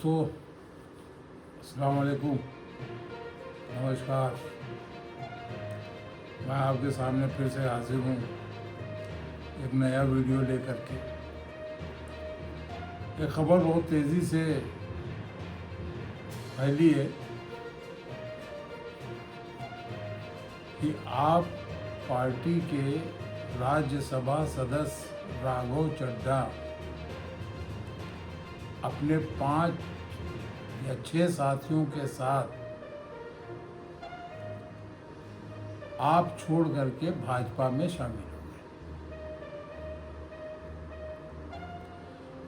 दोस्तों, अस्सलाम वालेकुम, नमस्कार। मैं आपके सामने फिर से हाजिर हूँ एक नया वीडियो लेकर के। ये खबर बहुत तेज़ी से फैली है कि आप पार्टी के राज्यसभा सदस्य राघव चड्ढा अपने 5 या 6 साथियों के साथ आप छोड़ करके भाजपा में शामिल हो गए।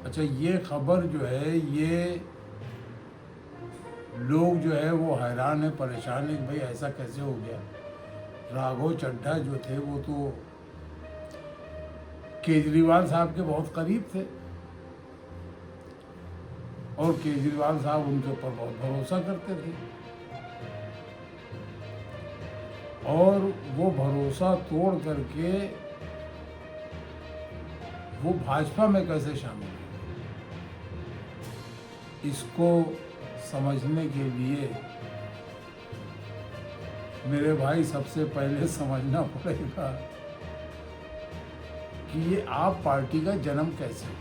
अच्छा, ये खबर जो है, ये लोग जो है वो हैरान है, परेशान है कि भाई ऐसा कैसे हो गया। राघव चड्ढा जो थे वो तो केजरीवाल साहब के बहुत करीब थे और केजरीवाल साहब उनके ऊपर बहुत भरोसा करते थे, और वो भरोसा तोड़ करके वो भाजपा में कैसे शामिल हुए, इसको समझने के लिए मेरे भाई सबसे पहले समझना पड़ेगा कि ये आप पार्टी का जन्म कैसे हुआ,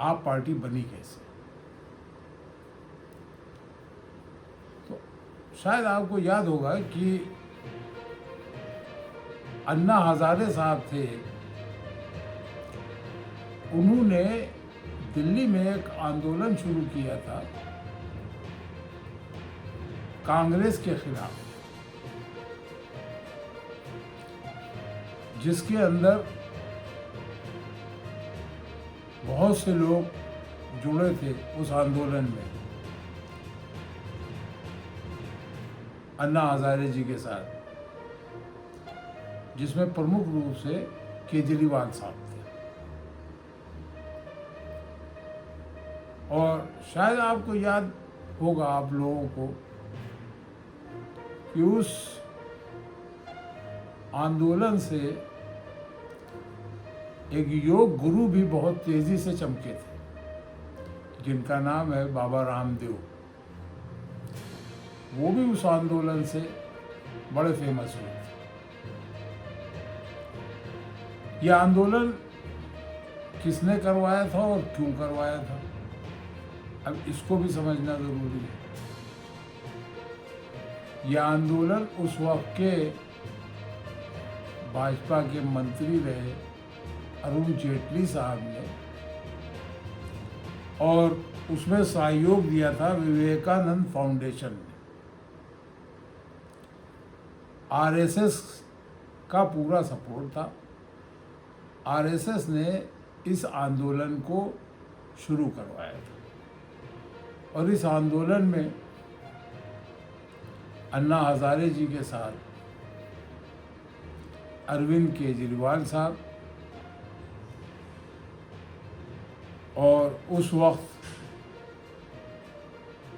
आप पार्टी बनी कैसे। तो शायद आपको याद होगा कि अन्ना हजारे साहब थे, उन्होंने दिल्ली में एक आंदोलन शुरू किया था कांग्रेस के खिलाफ, जिसके अंदर बहुत से लोग जुड़े थे उस आंदोलन में अन्ना हजारे जी के साथ, जिसमें प्रमुख रूप से केजरीवाल साहब थे। और शायद आपको याद होगा, आप लोगों को, कि उस आंदोलन से एक योग गुरु भी बहुत तेजी से चमके थे, जिनका नाम है बाबा रामदेव। वो भी उस आंदोलन से बड़े फेमस हुए थे। यह आंदोलन किसने करवाया था और क्यों करवाया था, अब इसको भी समझना जरूरी है। यह आंदोलन उस वक्त के भाजपा के मंत्री रहे अरुण जेटली साहब ने, और उसमें सहयोग दिया था विवेकानंद फाउंडेशन ने। आरएसएस का पूरा सपोर्ट था। आरएसएस ने इस आंदोलन को शुरू करवाया था, और इस आंदोलन में अन्ना हजारे जी के साथ अरविंद केजरीवाल साहब और उस वक्त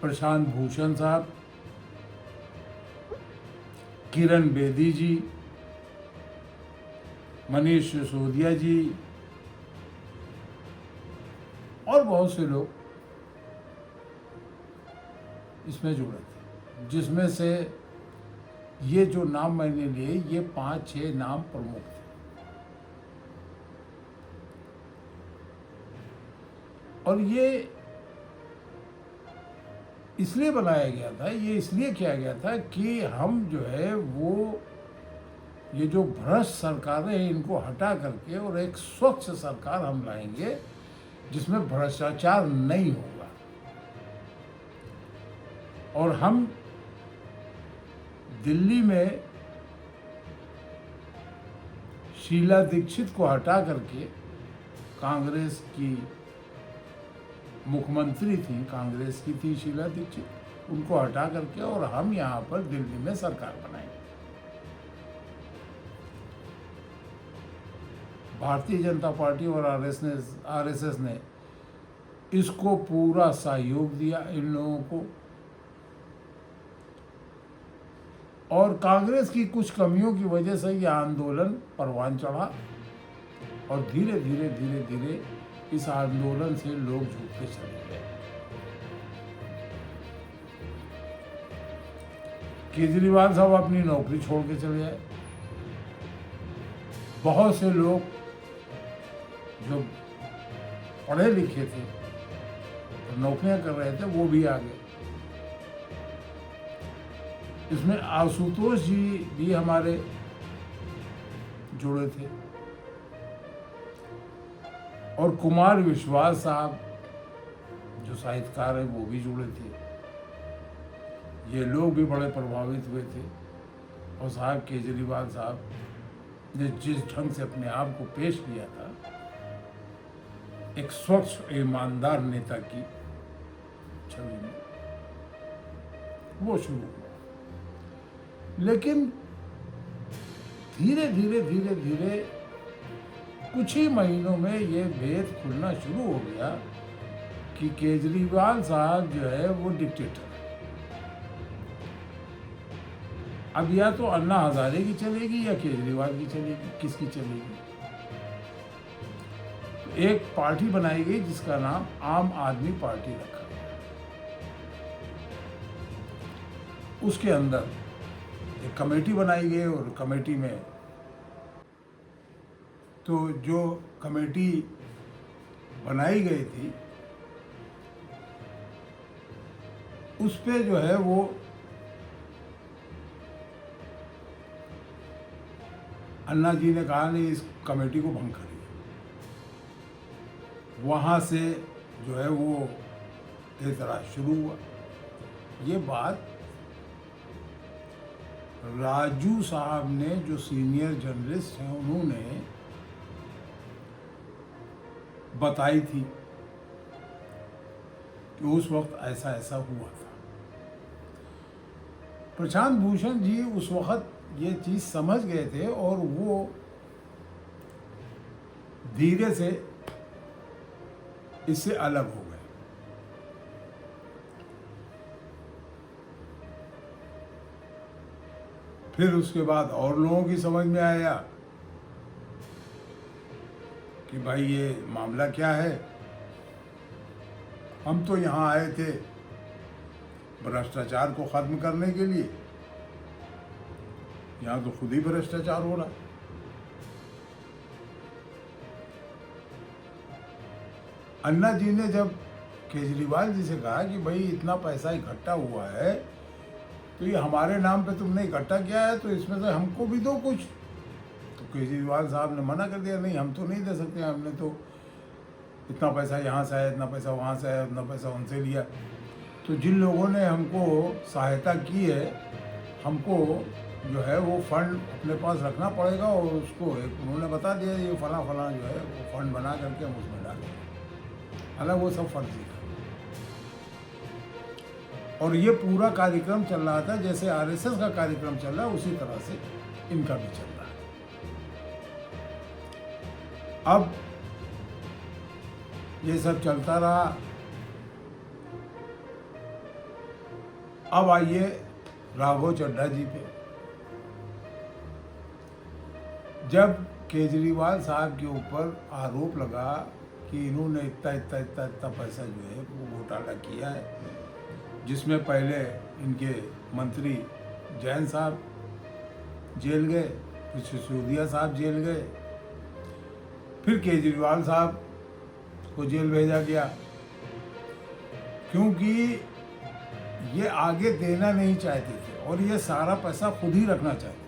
प्रशांत भूषण साहब, किरण बेदी जी, मनीष सिसोदिया जी और बहुत से लोग इसमें जुड़े थे, जिसमें से ये जो नाम मैंने लिए, ये 5-6 नाम प्रमुख थे। और ये इसलिए बनाया गया था, ये इसलिए किया गया था कि हम जो है वो ये जो भ्रष्ट सरकारें हैं इनको हटा करके और एक स्वच्छ सरकार हम लाएंगे जिसमें भ्रष्टाचार नहीं होगा। और हम दिल्ली में शीला दीक्षित को हटा करके, कांग्रेस की मुख्यमंत्री थी, कांग्रेस की थी शीला दीक्षित, उनको हटा करके और हम यहाँ पर दिल्ली में सरकार बनाएंगे। भारतीय जनता पार्टी और आरएसएस ने इसको पूरा सहयोग दिया इन लोगों को, और कांग्रेस की कुछ कमियों की वजह से यह आंदोलन परवान चढ़ा और धीरे धीरे धीरे धीरे इस आंदोलन से लोग झूठते चले गए। केजरीवाल साहब अपनी नौकरी छोड़ के चले गए। बहुत से लोग जो पढ़े लिखे थे, नौकरियां कर रहे थे, वो भी आ गए। इसमें आशुतोष जी भी हमारे जुड़े थे और कुमार विश्वास साहब जो साहित्यकार है वो भी जुड़े थे। ये लोग भी बड़े प्रभावित हुए थे और साहब केजरीवाल साहब ने जिस ढंग से अपने आप को पेश किया था, एक स्वच्छ ईमानदार नेता की छवि में, वो शुरू हुआ। लेकिन धीरे धीरे कुछ ही महीनों में ये भेद खुलना शुरू हो गया कि केजरीवाल साहब जो है वो डिक्टेटर है। अब या तो अन्ना हजारे की चलेगी या केजरीवाल की चलेगी, किसकी चलेगी? तो एक पार्टी बनाई गई जिसका नाम आम आदमी पार्टी रखा गया। उसके अंदर एक कमेटी बनाई गई और कमेटी में तो जो कमेटी बनाई गई थी उस पे जो है वो अन्ना जी ने कहा नहीं, इस कमेटी को भंग करिए। वहाँ से जो है वो एतराज शुरू हुआ। ये बात राजू साहब ने, जो सीनियर जर्नलिस्ट हैं, उन्होंने बताई थी कि उस वक्त ऐसा ऐसा हुआ था। प्रशांत भूषण जी उस वक्त ये चीज समझ गए थे और वो धीरे से इससे अलग हो गए। फिर उसके बाद और लोगों की समझ में आया कि भाई ये मामला क्या है। हम तो यहाँ आए थे भ्रष्टाचार को खत्म करने के लिए, यहाँ तो खुद ही भ्रष्टाचार हो रहा। अन्ना जी ने जब केजरीवाल जी से कहा कि भाई इतना पैसा इकट्ठा हुआ है तो ये हमारे नाम पे तुमने इकट्ठा किया है, तो इसमें से हमको भी दो कुछ। तो केजरीवाल साहब ने मना कर दिया, नहीं हम तो नहीं दे सकते, हमने तो इतना पैसा यहाँ से आया, इतना पैसा वहाँ से आया, इतना पैसा उनसे लिया। तो जिन लोगों ने हमको सहायता की है, हमको जो है वो फंड अपने पास रखना पड़ेगा और उसको एक उन्होंने बता दिया ये फला फला जो है वो फंड बना करके हम उसमें डालेंगे। हालांकि वो सब फर्जी था और ये पूरा कार्यक्रम चल रहा था जैसे आरएसएस का कार्यक्रम चल रहा है, उसी तरह से इनका भी चल रहा है। अब ये सब चलता रहा। अब आइए राघव चड्ढा जी पे। जब केजरीवाल साहब के ऊपर आरोप लगा कि इन्होंने इतना पैसा जो है वो घोटाला किया है, जिसमें पहले इनके मंत्री जैन साहब जेल गए, फिर सिसोदिया साहब जेल गए, फिर केजरीवाल साहब को जेल भेजा गया, क्योंकि ये आगे देना नहीं चाहते थे और ये सारा पैसा खुद ही रखना चाहते थे।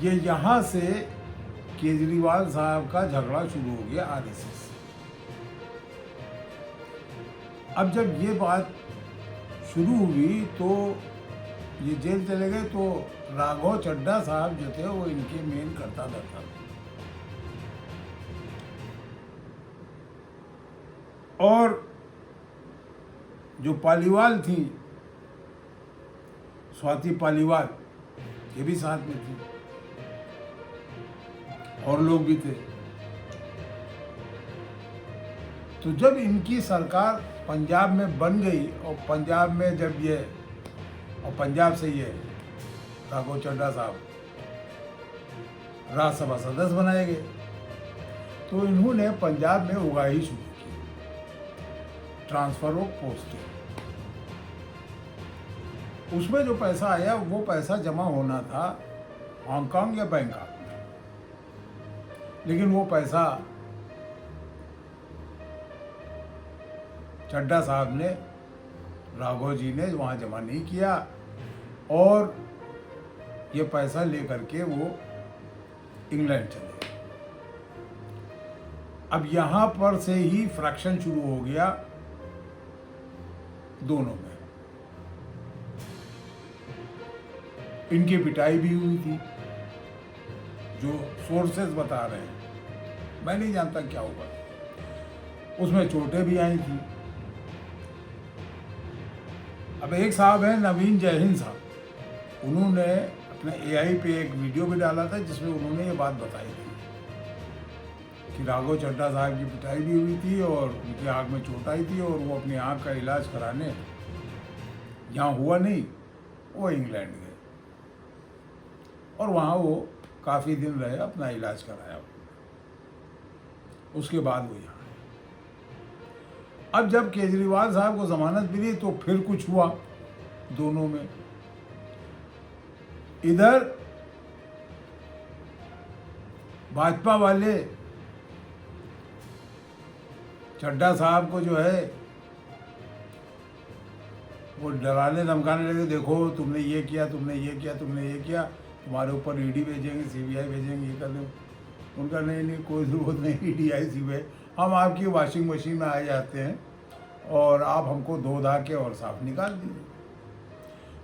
ये यहाँ से केजरीवाल साहब का झगड़ा शुरू हो गया आरएसएस से। अब जब ये बात शुरू हुई तो ये जेल चले गए, तो राघव चड्ढा साहब जो थे वो इनके मेन करता था। और जो पालीवाल थी, स्वाति पालीवाल, ये भी साथ में थी और लोग भी थे। तो जब इनकी सरकार पंजाब में बन गई और पंजाब में जब ये और पंजाब से ये राघव चड्ढा साहब राज्यसभा सदस्य बनाए गए, तो इन्होंने पंजाब में उगाही शुरू की, ट्रांसफर ऑफ पोस्टिंग। उसमें जो पैसा आया वो पैसा जमा होना था हांगकांग या बैंकॉक में, लेकिन वो पैसा चड्ढा साहब ने, राघव जी ने वहाँ जमा नहीं किया और ये पैसा लेकर के वो इंग्लैंड चले गए। अब यहाँ पर से ही फ्रैक्शन शुरू हो गया दोनों में। इनकी पिटाई भी हुई थी, जो सोर्सेस बता रहे हैं, मैं नहीं जानता क्या होगा। उसमें चोटें भी आई थी। अब एक साहब है नवीन जयहिंद साहब, उन्होंने अपने एआई पे एक वीडियो भी डाला था जिसमें उन्होंने ये बात बताई थी कि राघव चड्ढा साहब की पिटाई भी हुई थी और उनकी आँख में चोट आई थी और वो अपनी आँख का इलाज कराने यहाँ हुआ नहीं, वो इंग्लैंड गए और वहाँ वो काफ़ी दिन रहे, अपना इलाज कराया। उसके बाद वो यहाँ। अब जब केजरीवाल साहब को जमानत मिली तो फिर कुछ हुआ दोनों में। इधर भाजपा वाले चड्ढा साहब को जो है वो डराने धमकाने लगे, देखो तुमने ये किया, तुमने ये किया, तुमने ये किया, तुम्हारे ऊपर ईडी भेजेंगे, सीबीआई भेजेंगे, ये कर दो। उनका नहीं, कोई ज़रूरत नहीं ईडी आई सीबीआई, हम आपकी वॉशिंग मशीन में आ जाते हैं और आप हमको धो धा के और साफ निकाल दीजिए।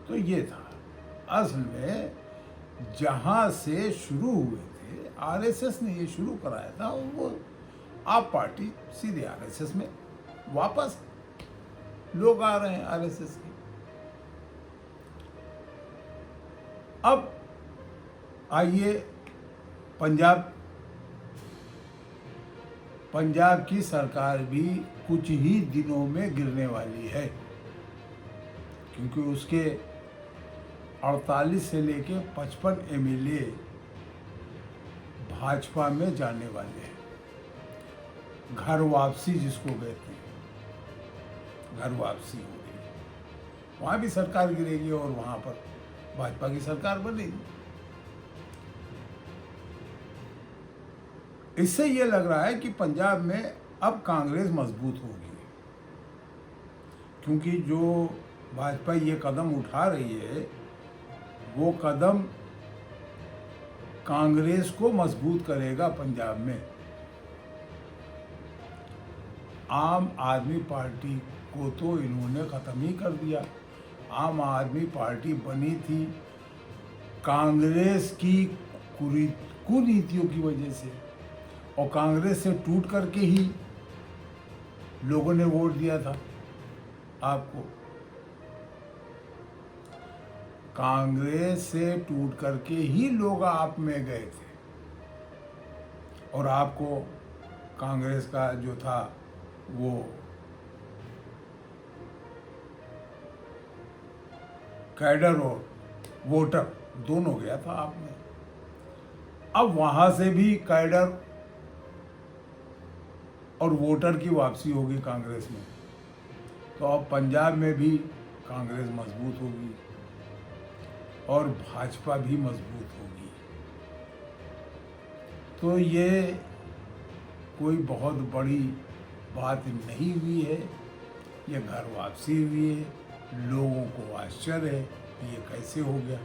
तो ये था असल में जहाँ से शुरू हुए थे, आरएसएस ने ये शुरू कराया था और वो आप पार्टी सीधे आरएसएस में वापस लोग आ रहे हैं आरएसएस के। अब आइए पंजाब की सरकार भी कुछ ही दिनों में गिरने वाली है, क्योंकि उसके 48 से लेके 55 एमएलए भाजपा में जाने वाले हैं। घर वापसी जिसको कहते हैं, घर वापसी हो गई। वहाँ भी सरकार गिरेगी और वहाँ पर भाजपा की सरकार बनेगी। इससे ये लग रहा है कि पंजाब में अब कांग्रेस मजबूत होगी, क्योंकि जो भाजपा ये कदम उठा रही है वो कदम कांग्रेस को मजबूत करेगा पंजाब में। आम आदमी पार्टी को तो इन्होंने ख़त्म ही कर दिया। आम आदमी पार्टी बनी थी कांग्रेस की कुनीतियों की वजह से, और कांग्रेस से टूट करके ही लोगों ने वोट दिया था आपको। कांग्रेस से टूट करके ही लोग आप में गए थे और आपको कांग्रेस का जो था वो कैडर और वोटर दोनों गया था आप में। अब वहां से भी कैडर और वोटर की वापसी होगी कांग्रेस में, तो अब पंजाब में भी कांग्रेस मजबूत होगी और भाजपा भी मजबूत होगी। तो ये कोई बहुत बड़ी बात नहीं हुई है, ये घर वापसी हुई है। लोगों को आश्चर्य है कि ये कैसे हो गया।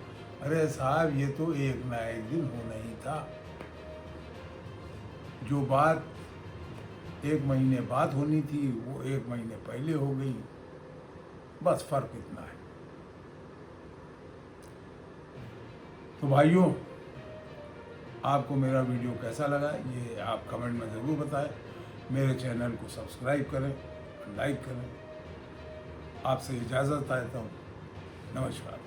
अरे साहब, ये तो एक ना एक दिन होना ही था। जो बात एक महीने बाद होनी थी वो एक महीने पहले हो गई, बस फर्क इतना है। तो भाइयों, आपको मेरा वीडियो कैसा लगा ये आप कमेंट में ज़रूर बताएं। मेरे चैनल को सब्सक्राइब करें, लाइक करें। आपसे इजाज़त चाहता हूँ। नमस्कार।